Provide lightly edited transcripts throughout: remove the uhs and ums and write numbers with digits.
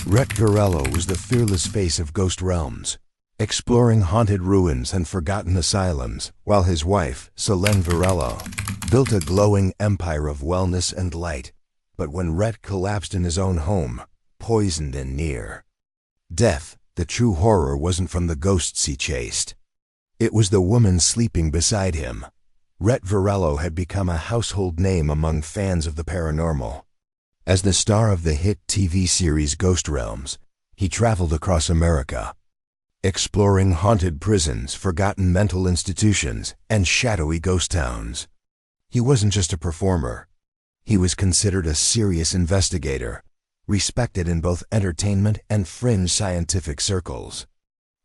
Rhett Virello was the fearless face of ghost realms, exploring haunted ruins and forgotten asylums, while his wife, Solenne Virello, built a glowing empire of wellness and light. But when Rhett collapsed in his own home, poisoned and near death, the true horror wasn't from the ghosts he chased. It was the woman sleeping beside him. Rhett Virello had become a household name among fans of the paranormal. As the star of the hit TV series Ghost Realms, he traveled across America, exploring haunted prisons, forgotten mental institutions, and shadowy ghost towns. He wasn't just a performer. He was considered a serious investigator, respected in both entertainment and fringe scientific circles.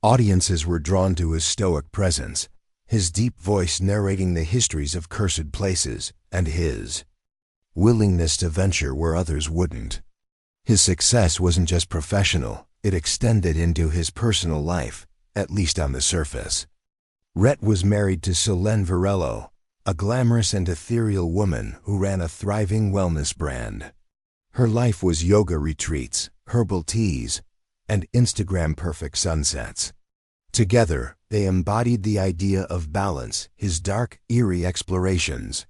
Audiences were drawn to his stoic presence, his deep voice narrating the histories of cursed places, and his willingness to venture where others wouldn't. His success wasn't just professional, it extended into his personal life, at least on the surface. Rhett was married to Solenne Virello, a glamorous and ethereal woman who ran a thriving wellness brand. Her life was yoga retreats, herbal teas, and Instagram-perfect sunsets. Together, they embodied the idea of balance, his dark, eerie explorations,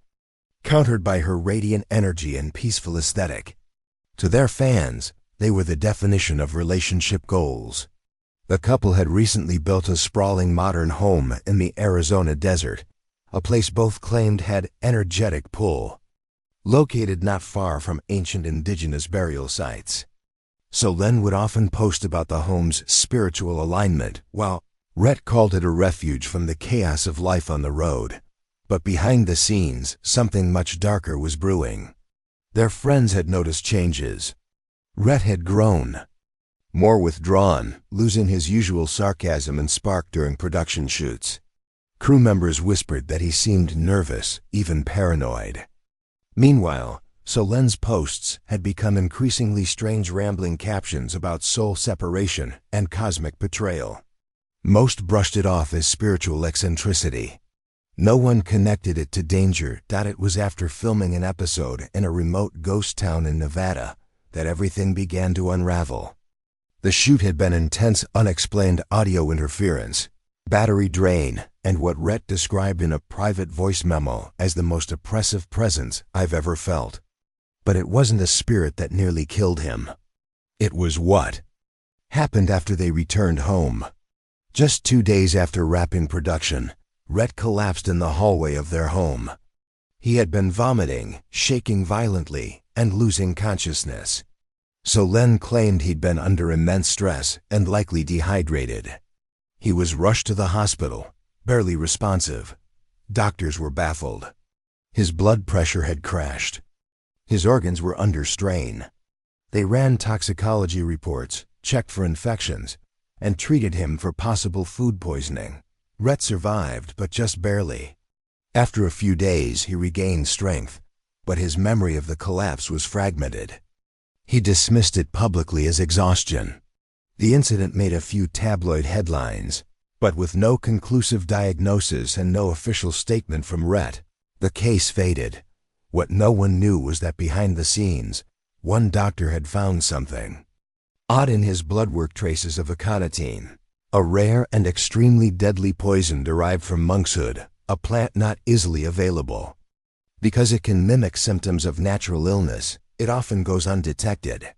countered by her radiant energy and peaceful aesthetic. To their fans, they were the definition of relationship goals. The couple had recently built a sprawling modern home in the Arizona desert, a place both claimed had energetic pull, located not far from ancient indigenous burial sites. Solenne would often post about the home's spiritual alignment, while Rhett called it a refuge from the chaos of life on the road. But behind the scenes, something much darker was brewing. Their friends had noticed changes. Rhett had grown more withdrawn, losing his usual sarcasm and spark during production shoots. Crew members whispered that he seemed nervous, even paranoid. Meanwhile, Solenne's posts had become increasingly strange, rambling captions about soul separation and cosmic betrayal. Most brushed it off as spiritual eccentricity. No one connected it to danger. It was after filming an episode in a remote ghost town in Nevada that everything began to unravel. The shoot had been intense, unexplained audio interference, battery drain, and what Rhett described in a private voice memo as the most oppressive presence I've ever felt. But it wasn't a spirit that nearly killed him. It was what happened after they returned home. Just 2 days after wrapping production, Rhett collapsed in the hallway of their home. He had been vomiting, shaking violently, and losing consciousness. Solenne claimed he'd been under immense stress and likely dehydrated. He was rushed to the hospital, barely responsive. Doctors were baffled. His blood pressure had crashed. His organs were under strain. They ran toxicology reports, checked for infections, and treated him for possible food poisoning. Rhett survived, but just barely. After a few days, he regained strength, but his memory of the collapse was fragmented. He dismissed it publicly as exhaustion. The incident made a few tabloid headlines, but with no conclusive diagnosis and no official statement from Rhett, the case faded. What no one knew was that behind the scenes, one doctor had found something odd in his blood work: traces of aconitine, a rare and extremely deadly poison derived from monkshood, a plant not easily available. Because it can mimic symptoms of natural illness, it often goes undetected.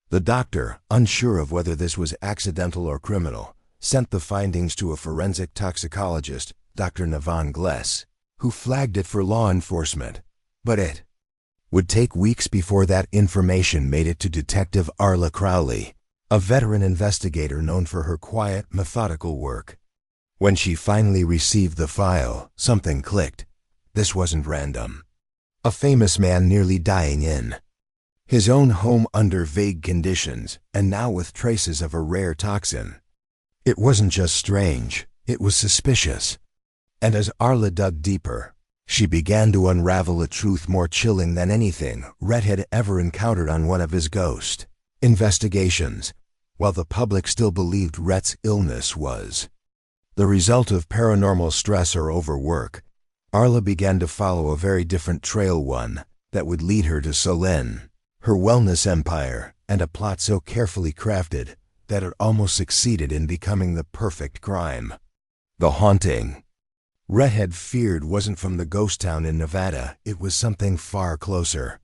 The doctor, unsure of whether this was accidental or criminal, sent the findings to a forensic toxicologist, Dr. Navon Gless, who flagged it for law enforcement. But it would take weeks before that information made it to Detective Arla Crowley, a veteran investigator known for her quiet, methodical work. When she finally received the file, something clicked. This wasn't random. A famous man nearly dying in his own home under vague conditions, and now with traces of a rare toxin. It wasn't just strange, it was suspicious. And as Arla dug deeper, she began to unravel a truth more chilling than anything Rhett had ever encountered on one of his ghost investigations. While the public still believed Rhett's illness was the result of paranormal stress or overwork, Arla began to follow a very different trail, one that would lead her to Solenne, her wellness empire, and a plot so carefully crafted that it almost succeeded in becoming the perfect crime. The haunting Rhett had feared wasn't from the ghost town in Nevada, it was something far closer.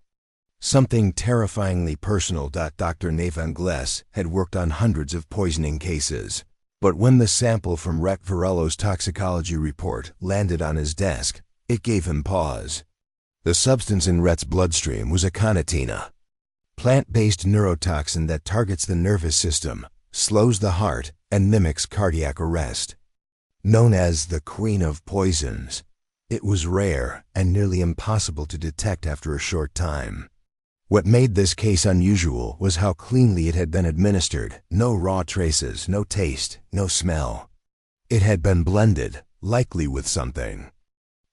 Something terrifyingly personal. Dr. Nathan Gless had worked on hundreds of poisoning cases. But when the sample from Rhett Virello's toxicology report landed on his desk, it gave him pause. The substance in Rhett's bloodstream was aconitine, a plant-based neurotoxin that targets the nervous system, slows the heart, and mimics cardiac arrest. Known as the Queen of Poisons, it was rare and nearly impossible to detect after a short time. What made this case unusual was how cleanly it had been administered. No raw traces, no taste, no smell. It had been blended, likely with something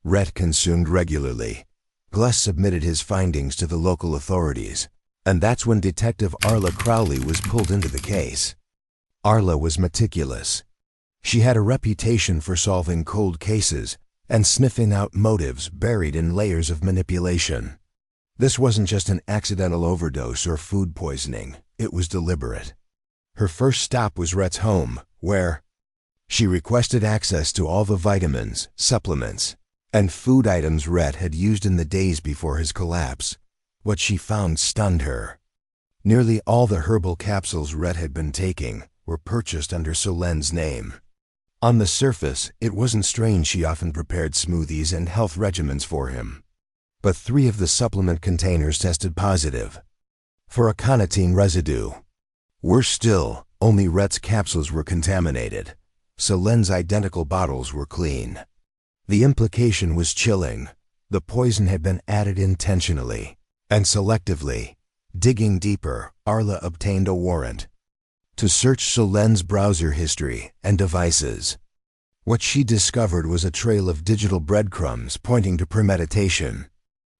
Rhett consumed regularly. Gless submitted his findings to the local authorities, and that's when Detective Arla Crowley was pulled into the case. Arla was meticulous. She had a reputation for solving cold cases and sniffing out motives buried in layers of manipulation. This wasn't just an accidental overdose or food poisoning, it was deliberate. Her first stop was Rhett's home, where she requested access to all the vitamins, supplements, and food items Rhett had used in the days before his collapse. What she found stunned her. Nearly all the herbal capsules Rhett had been taking were purchased under Solenne's name. On the surface, it wasn't strange she often prepared smoothies and health regimens for him. But 3 of the supplement containers tested positive for aconitine residue. Worse still, only Rhett's capsules were contaminated. Solenne's identical bottles were clean. The implication was chilling. The poison had been added intentionally and selectively. Digging deeper, Arla obtained a warrant to search Solenne's browser history and devices. What she discovered was a trail of digital breadcrumbs pointing to premeditation.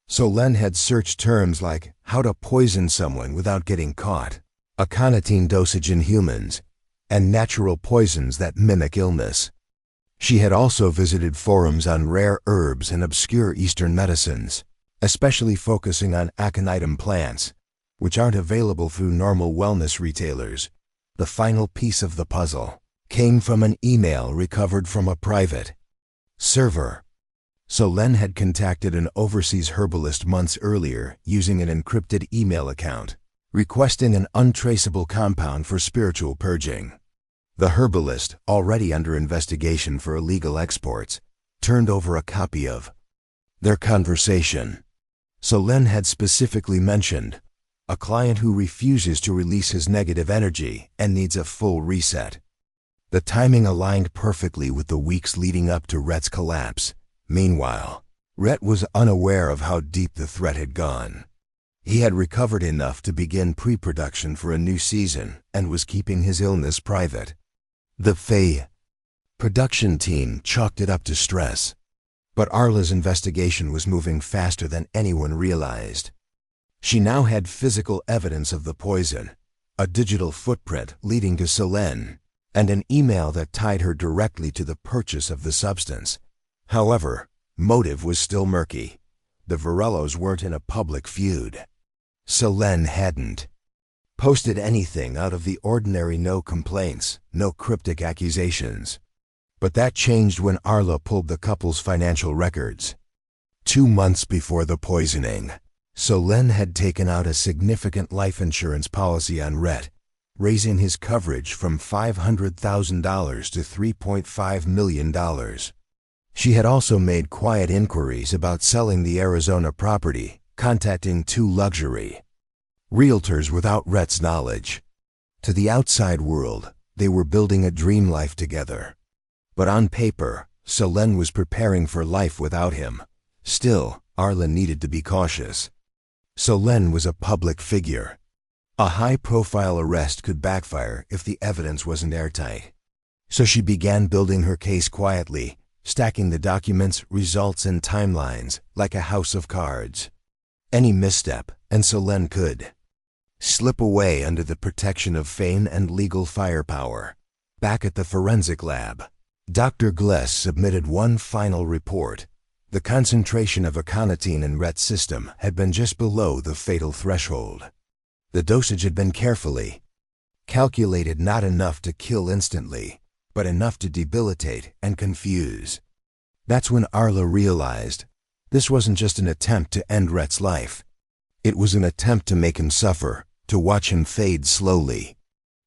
Solenne had searched terms like how to poison someone without getting caught, aconitine dosage in humans, and natural poisons that mimic illness. She had also visited forums on rare herbs and obscure Eastern medicines, especially focusing on aconitum plants, which aren't available through normal wellness retailers. The final piece of the puzzle came from an email recovered from a private server. Solenne had contacted an overseas herbalist months earlier using an encrypted email account, requesting an untraceable compound for spiritual purging. The herbalist, already under investigation for illegal exports, turned over a copy of their conversation. Solenne had specifically mentioned a client who refuses to release his negative energy and needs a full reset. The timing aligned perfectly with the weeks leading up to Rhett's collapse. Meanwhile, Rhett was unaware of how deep the threat had gone. He had recovered enough to begin pre-production for a new season and was keeping his illness private. The Faye production team chalked it up to stress, but Arla's investigation was moving faster than anyone realized. She now had physical evidence of the poison, a digital footprint leading to Solenne, and an email that tied her directly to the purchase of the substance. However, motive was still murky. The Virellos weren't in a public feud. Solenne hadn't posted anything out of the ordinary, no complaints, no cryptic accusations. But that changed when Arla pulled the couple's financial records. 2 months before the poisoning, Solenne had taken out a significant life insurance policy on Rhett, raising his coverage from $500,000 to $3.5 million. She had also made quiet inquiries about selling the Arizona property, contacting 2 luxury realtors without Rhett's knowledge. To the outside world, they were building a dream life together. But on paper, Solenne was preparing for life without him. Still, Arla needed to be cautious. Solenne was a public figure. A high-profile arrest could backfire if the evidence wasn't airtight. So she began building her case quietly, stacking the documents, results, and timelines like a house of cards. Any misstep, and Solenne could slip away under the protection of fame and legal firepower. Back at the forensic lab, Dr. Gless submitted one final report. The concentration of aconitine in Rhett's system had been just below the fatal threshold. The dosage had been carefully calculated, not enough to kill instantly, but enough to debilitate and confuse. That's when Arla realized this wasn't just an attempt to end Rhett's life. It was an attempt to make him suffer, to watch him fade slowly.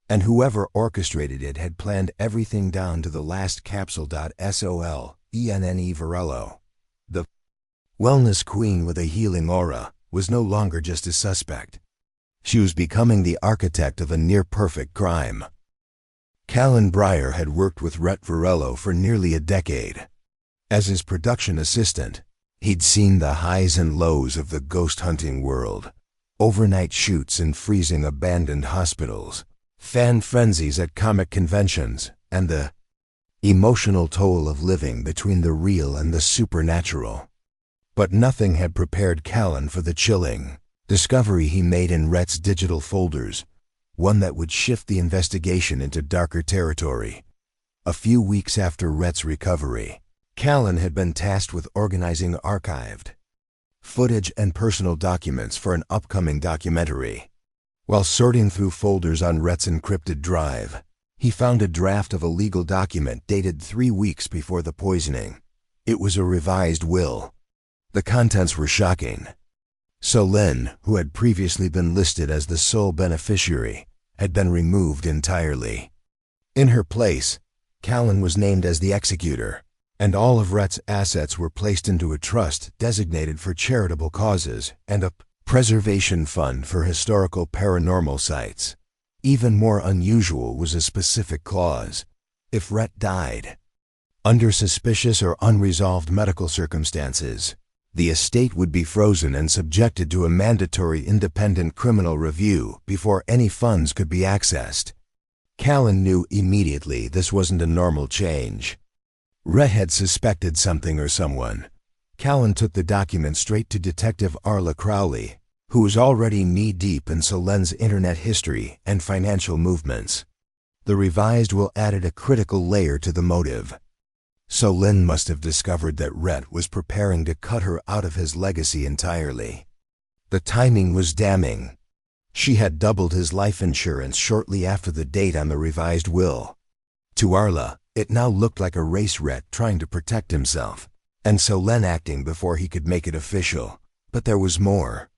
And whoever orchestrated it had planned everything down to the last capsule. Solenne Virello, the wellness queen with a healing aura, was no longer just a suspect. She was becoming the architect of a near-perfect crime. Callan Breyer had worked with Rhett Virello for nearly a decade. As his production assistant, he'd seen the highs and lows of the ghost hunting world. Overnight shoots in freezing abandoned hospitals, fan frenzies at comic conventions, and the emotional toll of living between the real and the supernatural. But nothing had prepared Callan for the chilling discovery he made in Rhett's digital folders, one that would shift the investigation into darker territory. A few weeks after Rhett's recovery, Callan had been tasked with organizing archived footage and personal documents for an upcoming documentary. While sorting through folders on Rhett's encrypted drive, he found a draft of a legal document dated 3 weeks before the poisoning. It was a revised will. The contents were shocking. Solenne, who had previously been listed as the sole beneficiary, had been removed entirely. In her place, Callan was named as the executor, and all of Rhett's assets were placed into a trust designated for charitable causes and a preservation fund for historical paranormal sites. Even more unusual was a specific clause: if Rhett died under suspicious or unresolved medical circumstances, the estate would be frozen and subjected to a mandatory independent criminal review before any funds could be accessed. Callan knew immediately this wasn't a normal change. Rhett had suspected something or someone. Callan took the document straight to Detective Arla Crowley, who was already knee-deep in Solenne's internet history and financial movements. The revised will added a critical layer to the motive. Solenne must have discovered that Rhett was preparing to cut her out of his legacy entirely. The timing was damning. She had doubled his life insurance shortly after the date on the revised will. To Arla, it now looked like a race Rhett trying to protect himself, and Solenne acting before he could make it official. But there was more.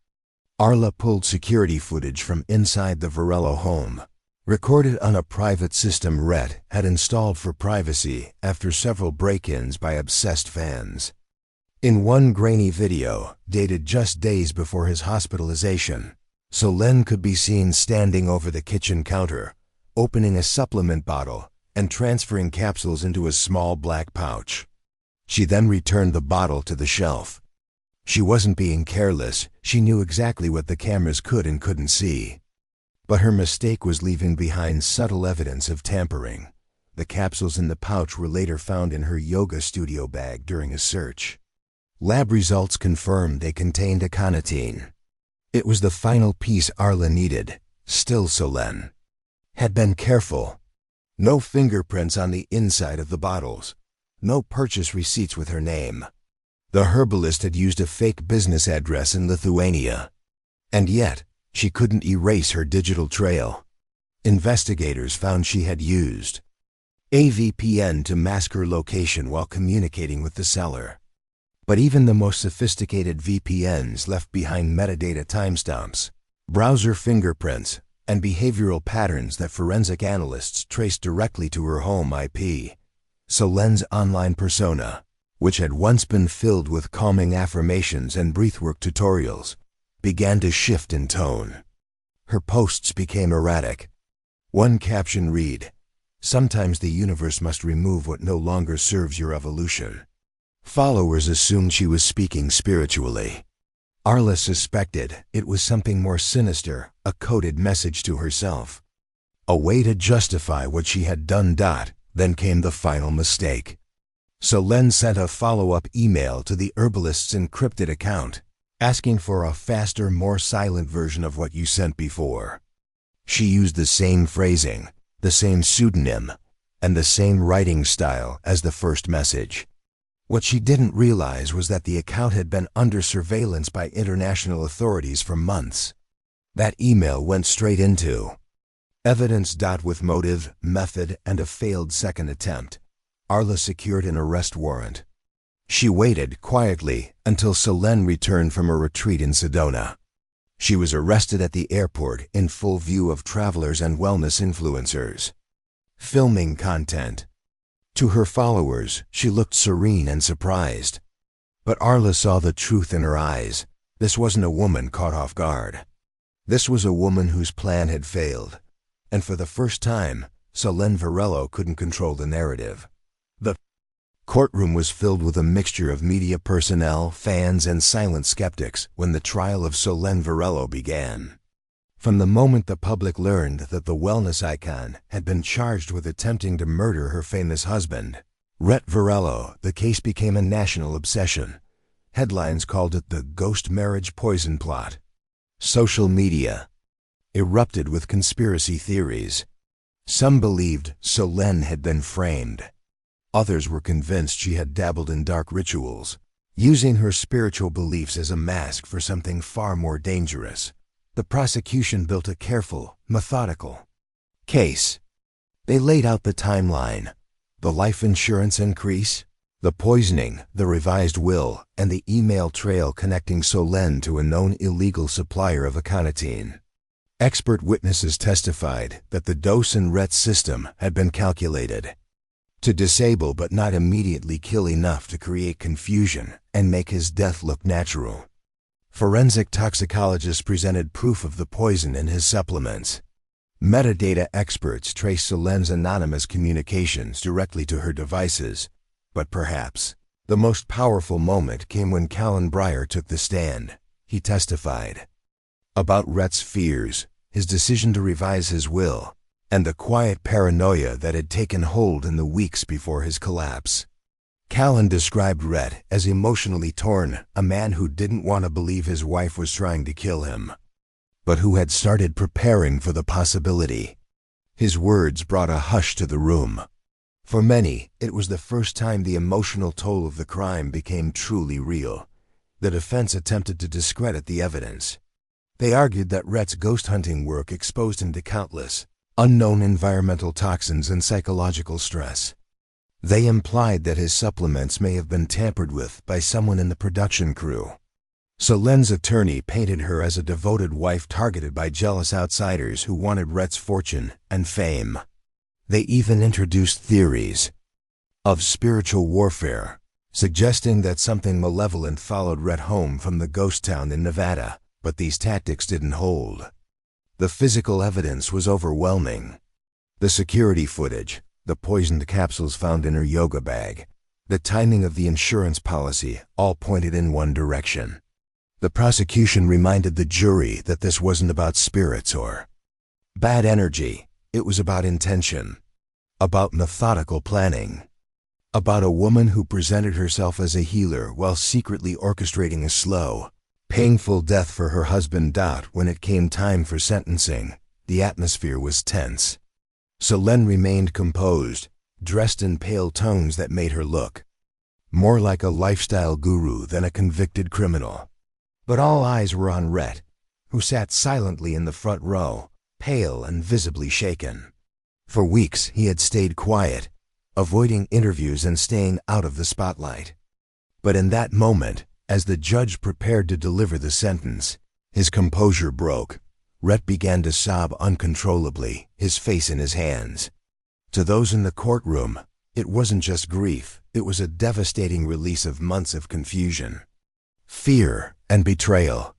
Arla pulled security footage from inside the Virello home, recorded on a private system Rhett had installed for privacy after several break-ins by obsessed fans. In one grainy video, dated just days before his hospitalization, Solenne could be seen standing over the kitchen counter, opening a supplement bottle and transferring capsules into a small black pouch. She then returned the bottle to the shelf. She wasn't being careless. She knew exactly what the cameras could and couldn't see. But her mistake was leaving behind subtle evidence of tampering. The capsules in the pouch were later found in her yoga studio bag during a search. Lab results confirmed they contained aconitine. It was the final piece Arla needed. Still, Solenne had been careful. No fingerprints on the inside of the bottles. No purchase receipts with her name. The herbalist had used a fake business address in Lithuania. And yet, she couldn't erase her digital trail. Investigators found she had used a VPN to mask her location while communicating with the seller. But even the most sophisticated VPNs left behind metadata timestamps, browser fingerprints, and behavioral patterns that forensic analysts traced directly to her home IP. Solenne's online persona, which had once been filled with calming affirmations and breathwork tutorials, began to shift in tone. Her posts became erratic. One caption read, "Sometimes the universe must remove what no longer serves your evolution." Followers assumed she was speaking spiritually. Arla suspected it was something more sinister, a coded message to herself. A way to justify what she had done. Then came the final mistake. Solenne sent a follow-up email to the herbalist's encrypted account, asking for a faster, more silent version of what you sent before. She used the same phrasing, the same pseudonym, and the same writing style as the first message. What she didn't realize was that the account had been under surveillance by international authorities for months. That email went straight into evidence. With motive, method, and a failed second attempt, Arla secured an arrest warrant. She waited quietly until Solenne returned from a retreat in Sedona. She was arrested at the airport in full view of travelers and wellness influencers filming content. To her followers, she looked serene and surprised. But Arla saw the truth in her eyes. This wasn't a woman caught off guard. This was a woman whose plan had failed. And for the first time, Solenne Virello couldn't control the narrative. The courtroom was filled with a mixture of media personnel, fans, and silent skeptics when the trial of Solenne Virello began. From the moment the public learned that the wellness icon had been charged with attempting to murder her famous husband, Rhett Virello, the case became a national obsession. Headlines called it the ghost marriage poison plot. Social media erupted with conspiracy theories. Some believed Solenne had been framed. Others were convinced she had dabbled in dark rituals, using her spiritual beliefs as a mask for something far more dangerous. The prosecution built a careful, methodical case. They laid out the timeline: the life insurance increase, the poisoning, the revised will, and the email trail connecting Solenne to a known illegal supplier of aconitine. Expert witnesses testified that the dose in Rhett's system had been calculated to disable but not immediately kill enough to create confusion and make his death look natural. Forensic toxicologists presented proof of the poison in his supplements. Metadata experts traced Solenne's anonymous communications directly to her devices. But perhaps the most powerful moment came when Callan Breyer took the stand. He testified about Rhett's fears, his decision to revise his will, and the quiet paranoia that had taken hold in the weeks before his collapse. Callan described Rhett as emotionally torn, a man who didn't want to believe his wife was trying to kill him, but who had started preparing for the possibility. His words brought a hush to the room. For many, it was the first time the emotional toll of the crime became truly real. The defense attempted to discredit the evidence. They argued that Rhett's ghost hunting work exposed him to countless unknown environmental toxins and psychological stress. They implied that his supplements may have been tampered with by someone in the production crew. Solenne's attorney painted her as a devoted wife targeted by jealous outsiders who wanted Rhett's fortune and fame. They even introduced theories of spiritual warfare, suggesting that something malevolent followed Rhett home from the ghost town in Nevada, but these tactics didn't hold. The physical evidence was overwhelming. The security footage, the poisoned capsules found in her yoga bag, the timing of the insurance policy all pointed in one direction. The prosecution reminded the jury that this wasn't about spirits or bad energy. It was about intention, about methodical planning, about a woman who presented herself as a healer while secretly orchestrating a slow, painful death for her husband. When it came time for sentencing, the atmosphere was tense. Solenne remained composed, dressed in pale tones that made her look more like a lifestyle guru than a convicted criminal. But all eyes were on Rhett, who sat silently in the front row, pale and visibly shaken. For weeks he had stayed quiet, avoiding interviews and staying out of the spotlight. But in that moment, as the judge prepared to deliver the sentence, his composure broke. Rhett began to sob uncontrollably, his face in his hands. To those in the courtroom, it wasn't just grief, it was a devastating release of months of confusion, fear, and betrayal.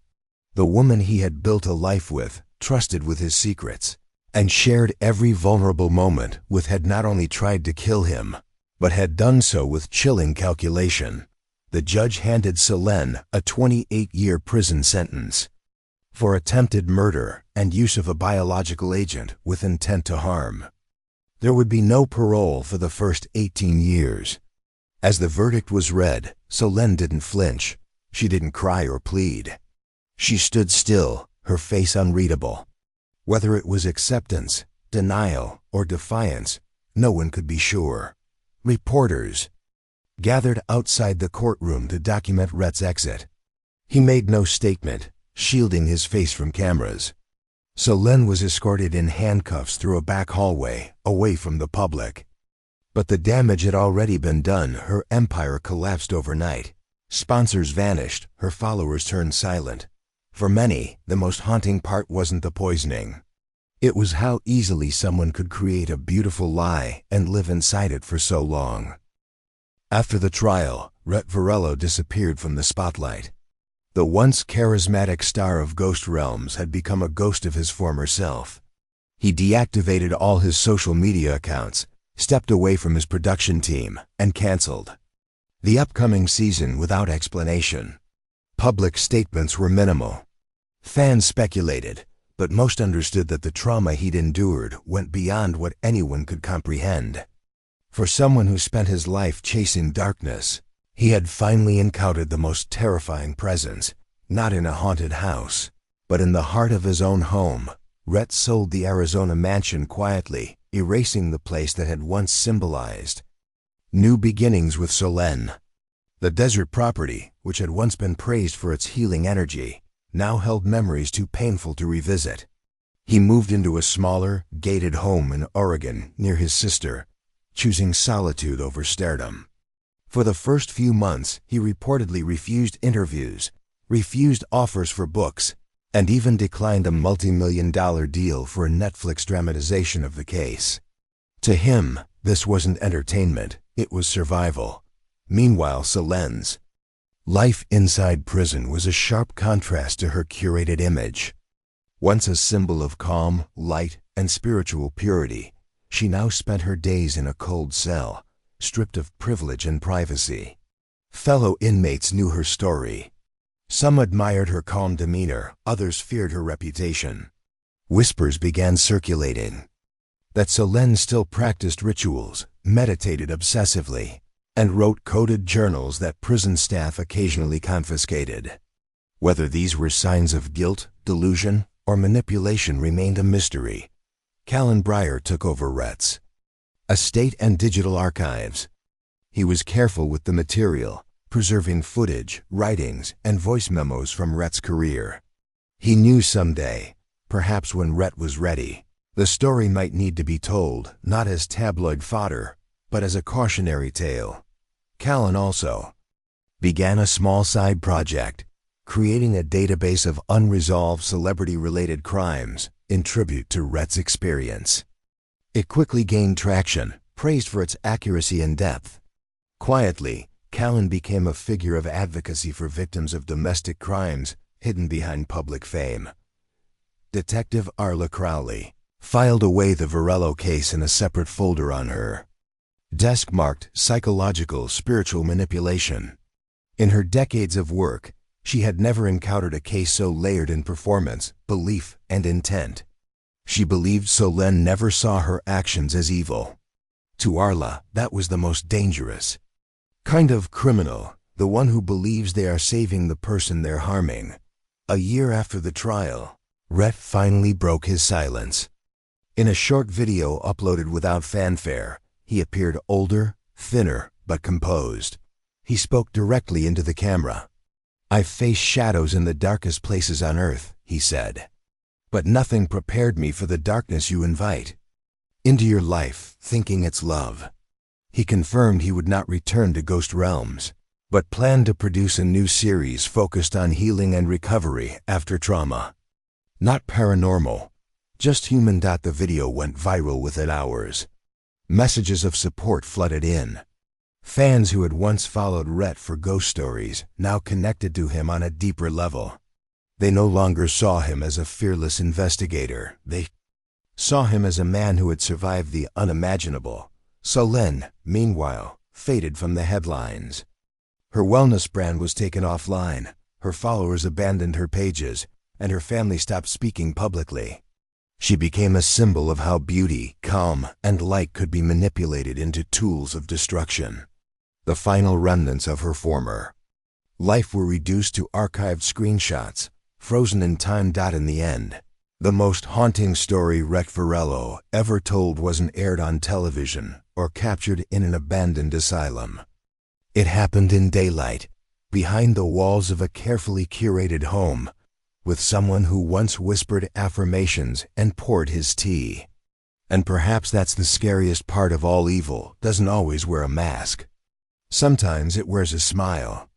The woman he had built a life with, trusted with his secrets, and shared every vulnerable moment with had not only tried to kill him, but had done so with chilling calculation. The judge handed Solenne a 28-year prison sentence for attempted murder and use of a biological agent with intent to harm. There would be no parole for the first 18 years. As the verdict was read, Solenne didn't flinch. She didn't cry or plead. She stood still, her face unreadable. Whether it was acceptance, denial, or defiance, no one could be sure. Reporters gathered outside the courtroom to document Rhett's exit. He made no statement, shielding his face from cameras. Solenne was escorted in handcuffs through a back hallway, away from the public. But the damage had already been done. Her empire collapsed overnight. Sponsors vanished, her followers turned silent. For many, the most haunting part wasn't the poisoning. It was how easily someone could create a beautiful lie and live inside it for so long. After the trial, Rhett Virello disappeared from the spotlight. The once charismatic star of Ghost Realms had become a ghost of his former self. He deactivated all his social media accounts, stepped away from his production team, and canceled the upcoming season without explanation. Public statements were minimal. Fans speculated, but most understood that the trauma he'd endured went beyond what anyone could comprehend. For someone who spent his life chasing darkness, he had finally encountered the most terrifying presence, not in a haunted house, but in the heart of his own home. Rhett sold the Arizona mansion quietly, erasing the place that had once symbolized new beginnings with Solenne. The desert property, which had once been praised for its healing energy, now held memories too painful to revisit. He moved into a smaller, gated home in Oregon near his sister, choosing solitude over stardom. For the first few months, he reportedly refused interviews, refused offers for books, and even declined a multi-million-dollar deal for a Netflix dramatization of the case. To him, this wasn't entertainment, it was survival. Meanwhile, Solenne's life inside prison was a sharp contrast to her curated image. Once a symbol of calm, light, and spiritual purity, she now spent her days in a cold cell, stripped of privilege and privacy. Fellow inmates knew her story. Some admired her calm demeanor, others feared her reputation. Whispers began circulating that Solenne still practiced rituals, meditated obsessively, and wrote coded journals that prison staff occasionally confiscated. Whether these were signs of guilt, delusion, or manipulation remained a mystery. Callan Breyer took over Rhett's estate and digital archives. He was careful with the material, preserving footage, writings, and voice memos from Rhett's career. He knew someday, perhaps when Rhett was ready, the story might need to be told, not as tabloid fodder, but as a cautionary tale. Callan also began a small side project, creating a database of unresolved celebrity-related crimes in tribute to Rhett's experience. It quickly gained traction, praised for its accuracy and depth. Quietly, Callan became a figure of advocacy for victims of domestic crimes hidden behind public fame. Detective Arla Crowley filed away the Virello case in a separate folder on her desk marked Psychological Spiritual Manipulation. In her decades of work, she had never encountered a case so layered in performance, belief, and intent. She believed Solenne never saw her actions as evil. To Arla, that was the most dangerous kind of criminal, the one who believes they are saving the person they're harming. A year after the trial, Rhett finally broke his silence. In a short video uploaded without fanfare, he appeared older, thinner, but composed. He spoke directly into the camera. "I've faced shadows in the darkest places on earth," he said. "But nothing prepared me for the darkness you invite into your life, thinking it's love." He confirmed he would not return to Ghost Realms, but planned to produce a new series focused on healing and recovery after trauma. Not paranormal, just human. The video went viral within hours. Messages of support flooded in. Fans who had once followed Rhett for ghost stories now connected to him on a deeper level. They no longer saw him as a fearless investigator. They saw him as a man who had survived the unimaginable. Solenne, meanwhile, faded from the headlines. Her wellness brand was taken offline, her followers abandoned her pages, and her family stopped speaking publicly. She became a symbol of how beauty, calm, and light could be manipulated into tools of destruction. The final remnants of her former life were reduced to archived screenshots, frozen in time. In the end, the most haunting story Rhett Virello ever told wasn't aired on television or captured in an abandoned asylum. It happened in daylight, behind the walls of a carefully curated home, with someone who once whispered affirmations and poured his tea. And perhaps that's the scariest part of all: evil doesn't always wear a mask. Sometimes it wears a smile.